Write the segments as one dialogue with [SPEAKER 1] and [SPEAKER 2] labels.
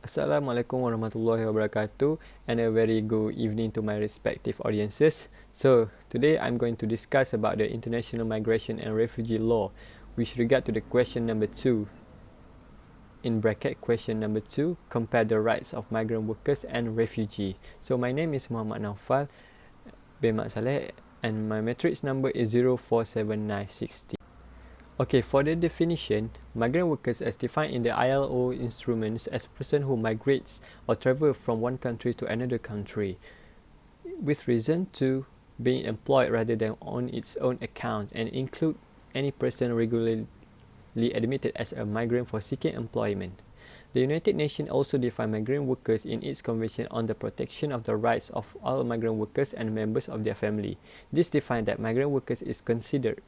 [SPEAKER 1] Assalamualaikum warahmatullahi wabarakatuh, and a very good evening to my respective audiences. So today I'm going to discuss about the international migration and refugee law with regard to the question number 2. In bracket question number 2, compare the rights of migrant workers and refugee. So my name is Muhammad Naufal bin Mat Saleh and my matrix number is 047960. Okay, for the definition, migrant workers as defined in the ILO instruments as a person who migrates or travel from one country to another country with reason to being employed rather than on its own account, and include any person regularly admitted as a migrant for seeking employment. The United Nations also define migrant workers in its Convention on the Protection of the Rights of all Migrant Workers and Members of their Family. This defines that migrant workers is considered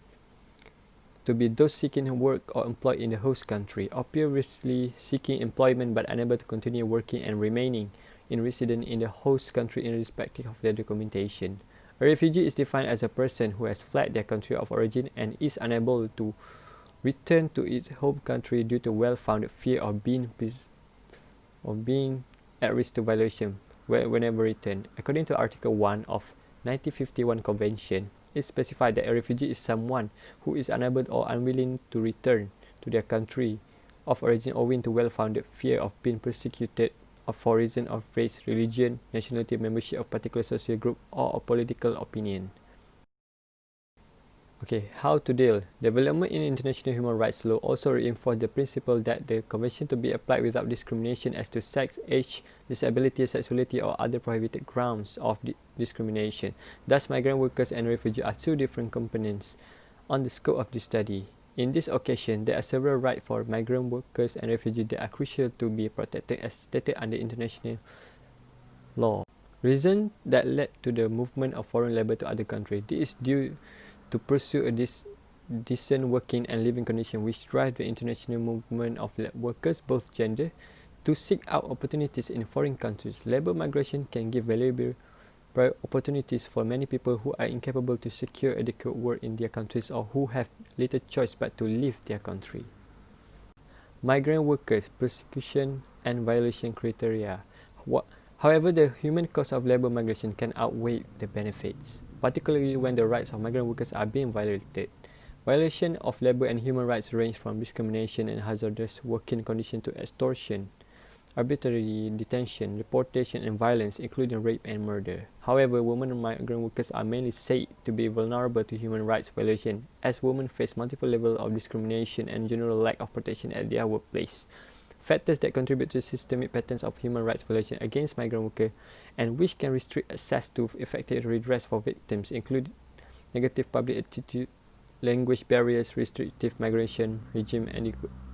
[SPEAKER 1] to be those seeking work or employed in the host country, or previously seeking employment but unable to continue working and remaining in residence in the host country in respect of their documentation. A refugee is defined as a person who has fled their country of origin and is unable to return to its home country due to well-founded fear of being at risk to violation whenever returned. According to Article 1 of 1951 Convention, it specified that a refugee is someone who is unable or unwilling to return to their country of origin owing to well-founded fear of being persecuted for reason of race, religion, nationality, membership of particular social group, or a political opinion. Okay, how to deal? Development in international human rights law also reinforced the principle that the convention to be applied without discrimination as to sex, age, disability, sexuality, or other prohibited grounds of discrimination. Thus, migrant workers and refugees are two different components on the scope of this study. In this occasion, there are several rights for migrant workers and refugees that are crucial to be protected as stated under international law. Reason that led to the movement of foreign labour to other countries. This is due to pursue a decent working and living condition, which drive the international movement of workers, both gender, to seek out opportunities in foreign countries. Labour migration can give valuable opportunities for many people who are incapable to secure adequate work in their countries or who have little choice but to leave their country. Migrant workers, persecution and violation criteria. However, the human cost of labour migration can outweigh the benefits, particularly when the rights of migrant workers are being violated. Violation of labour and human rights range from discrimination and hazardous working conditions to extortion, arbitrary detention, deportation, and violence, including rape and murder. However, women and migrant workers are mainly said to be vulnerable to human rights violation, as women face multiple levels of discrimination and general lack of protection at their workplace. Factors that contribute to systemic patterns of human rights violation against migrant workers and which can restrict access to effective redress for victims include negative public attitude, language barriers, restrictive migration regime,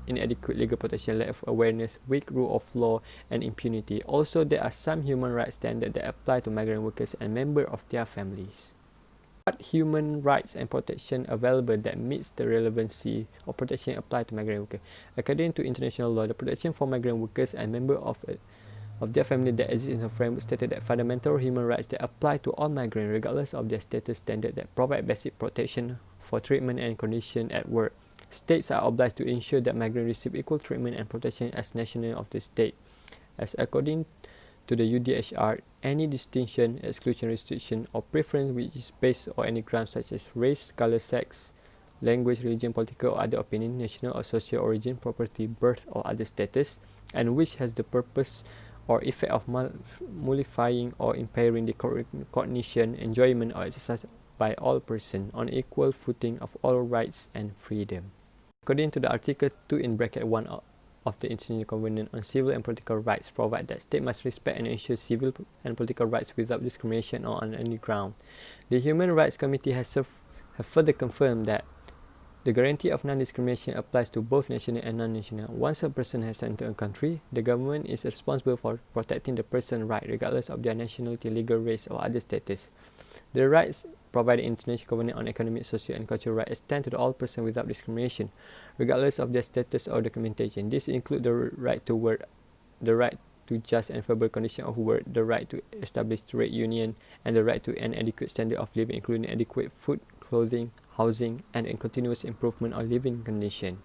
[SPEAKER 1] inadequate legal protection, lack of awareness, weak rule of law, and impunity. Also, there are some human rights standards that apply to migrant workers and members of their families. What human rights and protection available that meets the relevancy of protection applied to migrant workers? According to international law, the protection for migrant workers and members of their family that exists in a framework stated that fundamental human rights that apply to all migrants regardless of their status standard that provide basic protection for treatment and condition at work. States are obliged to ensure that migrants receive equal treatment and protection as nationals of the state. As according to the UDHR, any distinction, exclusion, restriction, or preference which is based on any grounds such as race, color, sex, language, religion, political or other opinion, national or social origin, property, birth, or other status, and which has the purpose or effect of nullifying or impairing the cognition, enjoyment, or exercise by all persons on equal footing of all rights and freedom. According to the Article 2 in bracket 1 of the International Covenant on Civil and Political Rights, provide that states must respect and ensure civil and political rights without discrimination or on any ground. The Human Rights Committee has further confirmed that the guarantee of non-discrimination applies to both national and non-national. Once a person has entered a country, the government is responsible for protecting the person's right regardless of their nationality, legal race, or other status. The rights provided in International Covenant on Economic, Social, and Cultural Rights extend to all persons without discrimination, regardless of their status or documentation. This includes the right to work, the right to just and favorable condition of work, the right to establish trade union, and the right to an adequate standard of living, including adequate food, clothing, housing, and a continuous improvement of living condition.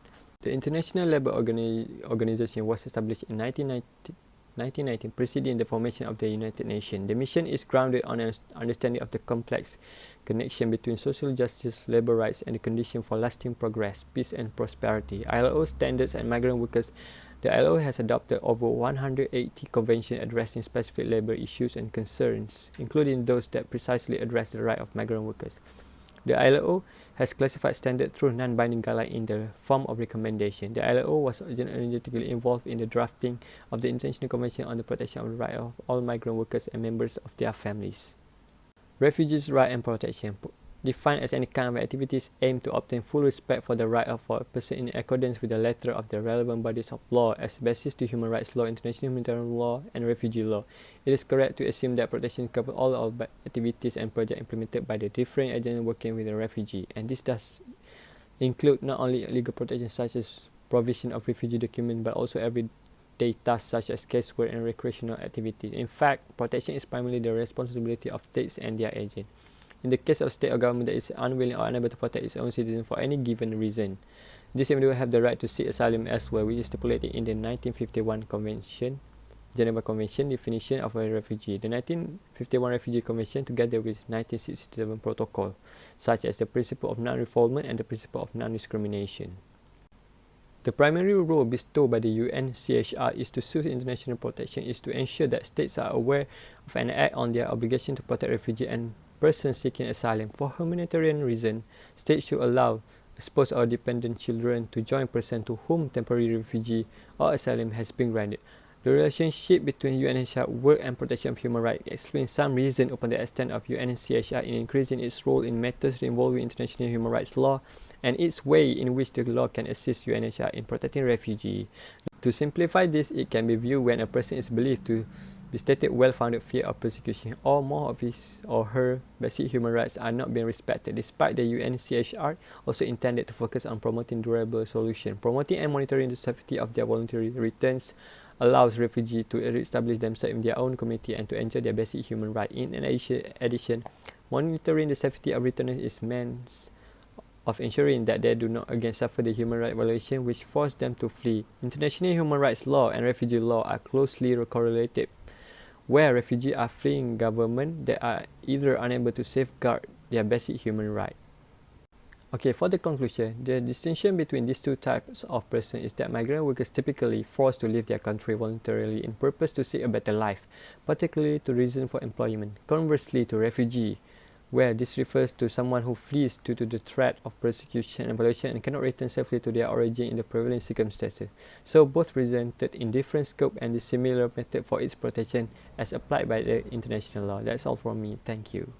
[SPEAKER 1] The International Labour Organization was established in 1990 1919, preceding the formation of the United Nations. The mission is grounded on an understanding of the complex connection between social justice, labor rights, and the condition for lasting progress, peace, and prosperity. ILO standards and migrant workers. The ILO has adopted over 180 conventions addressing specific labor issues and concerns, including those that precisely address the right of migrant workers. The ILO has classified standards through non-binding guidelines in the form of recommendation. The ILO was energetically involved in the drafting of the International Convention on the Protection of the Rights of all Migrant Workers and members of their families. Refugees' Rights and Protection, defined as any kind of activities aimed to obtain full respect for the right of a person in accordance with the letter of the relevant bodies of law as basis to human rights law, international humanitarian law, and refugee law. It is correct to assume that protection covers all of activities and projects implemented by the different agents working with the refugee, and this does include not only legal protection such as provision of refugee documents, but also everyday tasks such as casework and recreational activities. In fact, protection is primarily the responsibility of states and their agents. In the case of state or government that is unwilling or unable to protect its own citizens for any given reason, these individuals have the right to seek asylum elsewhere, which is stipulated in the 1951 Convention, Geneva Convention definition of a refugee. The 1951 Refugee Convention, together with 1967 Protocol, such as the principle of non-refoulement and the principle of non-discrimination. The primary role bestowed by the UNCHR is to sue international protection is to ensure that states are aware of and act on their obligation to protect refugees and persons seeking asylum. For humanitarian reasons, states should allow spouse or dependent children to join persons to whom temporary refugee or asylum has been granted. The relationship between UNHCR work and protection of human rights explains some reason upon the extent of UNHCR in increasing its role in matters involving international human rights law and its way in which the law can assist UNHCR in protecting refugees. To simplify this, it can be viewed when a person is believed to be stated well-founded fear of persecution or more of his or her basic human rights are not being respected, despite the UNCHR also intended to focus on promoting durable solutions. Promoting and monitoring the safety of their voluntary returns allows refugees to establish themselves in their own community and to enjoy their basic human rights. In addition, monitoring the safety of returners is means of ensuring that they do not again suffer the human rights violation which force them to flee. International human rights law and refugee law are closely correlated, where refugees are fleeing governments that are either unable to safeguard their basic human rights. Okay, for the conclusion, the distinction between these two types of persons is that migrant workers typically forced to leave their country voluntarily in purpose to seek a better life, particularly to reason for employment. Conversely, to refugee, where this refers to someone who flees due to the threat of persecution and violation and cannot return safely to their origin in the prevailing circumstances. So both presented in different scope and the similar method for its protection as applied by the international law. That's all from me. Thank you.